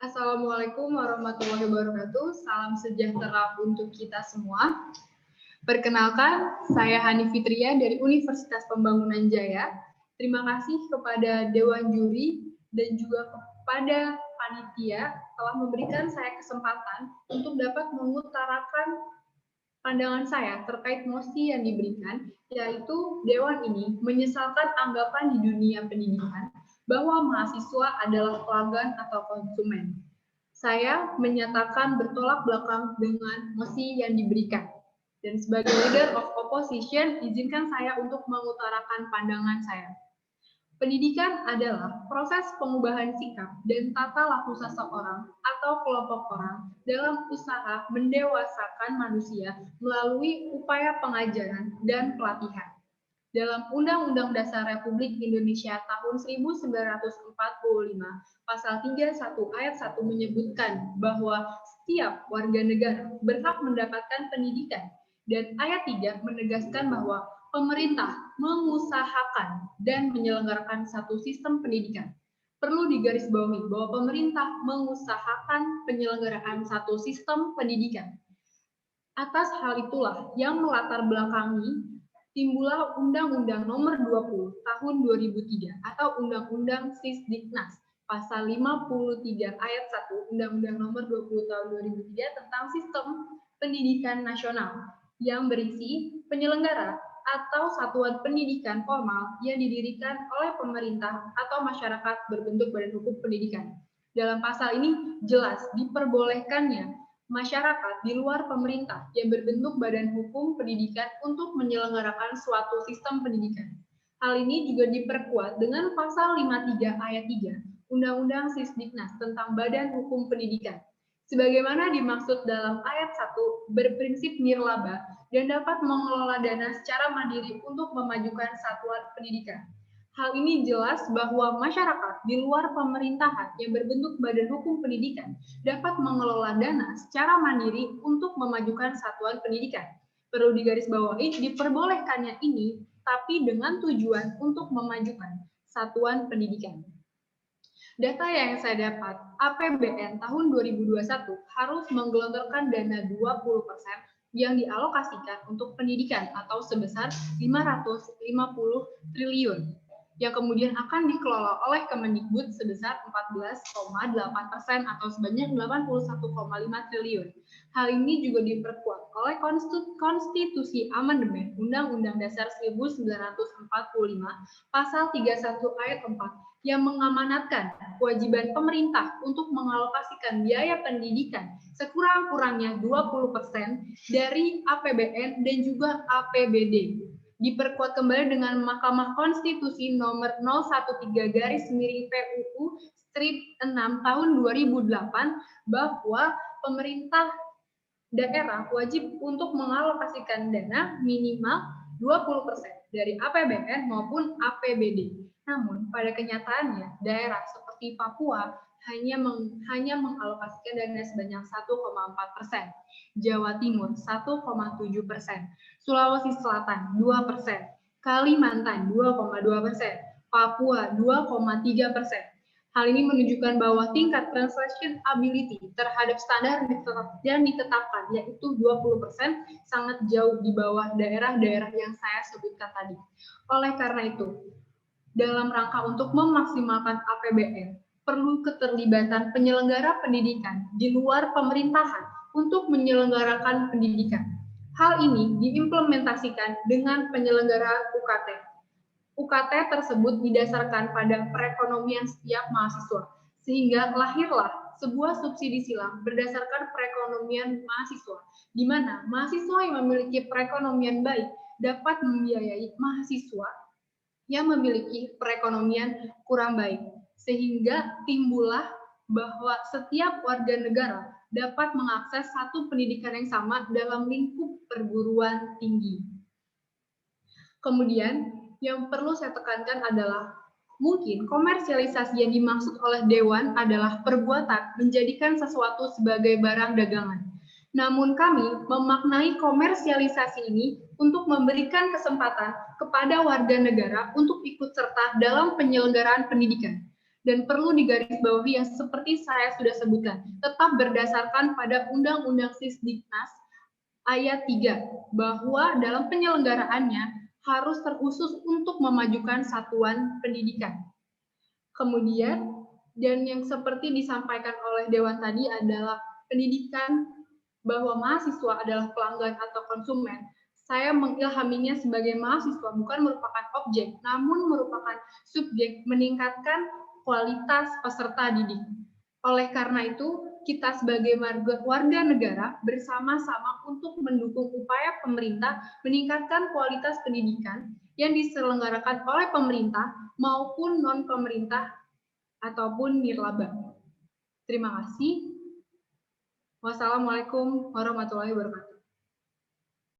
Assalamualaikum warahmatullahi wabarakatuh. Salam sejahtera untuk kita semua. Perkenalkan, saya Hani Fitria dari Universitas Pembangunan Jaya. Terima kasih kepada Dewan Juri dan juga kepada panitia telah memberikan saya kesempatan untuk dapat mengutarakan pandangan saya terkait mosi yang diberikan, yaitu Dewan ini menyesalkan anggapan di dunia pendidikan bahwa mahasiswa adalah pelanggan atau konsumen. Saya menyatakan bertolak belakang dengan mosi yang diberikan. Dan sebagai leader of opposition, izinkan saya untuk mengutarakan pandangan saya. Pendidikan adalah proses pengubahan sikap dan tata laku seseorang atau kelompok orang dalam usaha mendewasakan manusia melalui upaya pengajaran dan pelatihan. Dalam Undang-Undang Dasar Republik Indonesia tahun 1945, pasal 31 ayat 1 menyebutkan bahwa setiap warga negara berhak mendapatkan pendidikan, dan ayat 3 menegaskan bahwa pemerintah mengusahakan dan menyelenggarakan satu sistem pendidikan. Perlu digarisbawahi bahwa pemerintah mengusahakan penyelenggaraan satu sistem pendidikan. Atas hal itulah yang melatar belakangi timbullah Undang-Undang Nomor 20 Tahun 2003 atau Undang-Undang Sisdiknas pasal 53 ayat 1 Undang-Undang Nomor 20 Tahun 2003 tentang Sistem Pendidikan Nasional yang berisi penyelenggara atau satuan pendidikan formal yang didirikan oleh pemerintah atau masyarakat berbentuk badan hukum pendidikan. Dalam pasal ini jelas diperbolehkannya masyarakat di luar pemerintah yang berbentuk badan hukum pendidikan untuk menyelenggarakan suatu sistem pendidikan. Hal ini juga diperkuat dengan pasal 53 ayat 3 Undang-Undang Sisdiknas tentang Badan Hukum Pendidikan. Sebagaimana dimaksud dalam ayat 1, berprinsip nirlaba dan dapat mengelola dana secara mandiri untuk memajukan satuan pendidikan. Hal ini jelas bahwa masyarakat di luar pemerintahan yang berbentuk badan hukum pendidikan dapat mengelola dana secara mandiri untuk memajukan satuan pendidikan. Perlu digarisbawahi, diperbolehkannya ini, tapi dengan tujuan untuk memajukan satuan pendidikan. Data yang saya dapat, APBN tahun 2021 harus menggelontorkan dana 20% yang dialokasikan untuk pendidikan atau sebesar 550 triliun yang kemudian akan dikelola oleh Kemendikbud sebesar 14,8% atau sebanyak 81,5 triliun. Hal ini juga diperkuat oleh Konstitusi Amandemen Undang-Undang Dasar 1945 pasal 31 ayat 4 yang mengamanatkan kewajiban pemerintah untuk mengalokasikan biaya pendidikan sekurang-kurangnya 20% dari APBN dan juga APBD. Diperkuat kembali dengan Mahkamah Konstitusi nomor 013/PUU strip 6 tahun 2008 bahwa pemerintah daerah wajib untuk mengalokasikan dana minimal 20% dari APBN maupun APBD. Namun, pada kenyataannya, daerah seperti Papua hanya mengalokasikan dana sebanyak 1,4%, Jawa Timur 1,7%, Sulawesi Selatan 2%, Kalimantan 2,2%, Papua 2,3%. Hal ini menunjukkan bahwa tingkat translation ability terhadap standar yang ditetapkan, yaitu 20%, sangat jauh di bawah daerah-daerah yang saya sebutkan tadi. Oleh karena itu, dalam rangka untuk memaksimalkan APBN, perlu keterlibatan penyelenggara pendidikan di luar pemerintahan untuk menyelenggarakan pendidikan. Hal ini diimplementasikan dengan penyelenggaraan UKT. UKT tersebut didasarkan pada perekonomian setiap mahasiswa, sehingga lahirlah sebuah subsidi silang berdasarkan perekonomian mahasiswa, di mana mahasiswa yang memiliki perekonomian baik dapat membiayai mahasiswa yang memiliki perekonomian kurang baik, sehingga timbullah bahwa setiap warga negara dapat mengakses satu pendidikan yang sama dalam lingkup perguruan tinggi. Kemudian, yang perlu saya tekankan adalah mungkin komersialisasi yang dimaksud oleh Dewan adalah perbuatan menjadikan sesuatu sebagai barang dagangan. Namun kami memaknai komersialisasi ini untuk memberikan kesempatan kepada warga negara untuk ikut serta dalam penyelenggaraan pendidikan. Dan perlu digarisbawahi yang seperti saya sudah sebutkan, tetap berdasarkan pada Undang-Undang Sisdiknas ayat 3, bahwa dalam penyelenggaraannya harus terusus untuk memajukan satuan pendidikan. Kemudian, dan yang seperti disampaikan oleh Dewan tadi adalah pendidikan bahwa mahasiswa adalah pelanggan atau konsumen. Saya mengilhaminya sebagai mahasiswa bukan merupakan objek, namun merupakan subjek meningkatkan kualitas peserta didik. Oleh karena itu, kita sebagai warga negara bersama-sama untuk mendukung upaya pemerintah meningkatkan kualitas pendidikan yang diselenggarakan oleh pemerintah maupun non-pemerintah ataupun nirlaba. Terima kasih. Wassalamualaikum warahmatullahi wabarakatuh.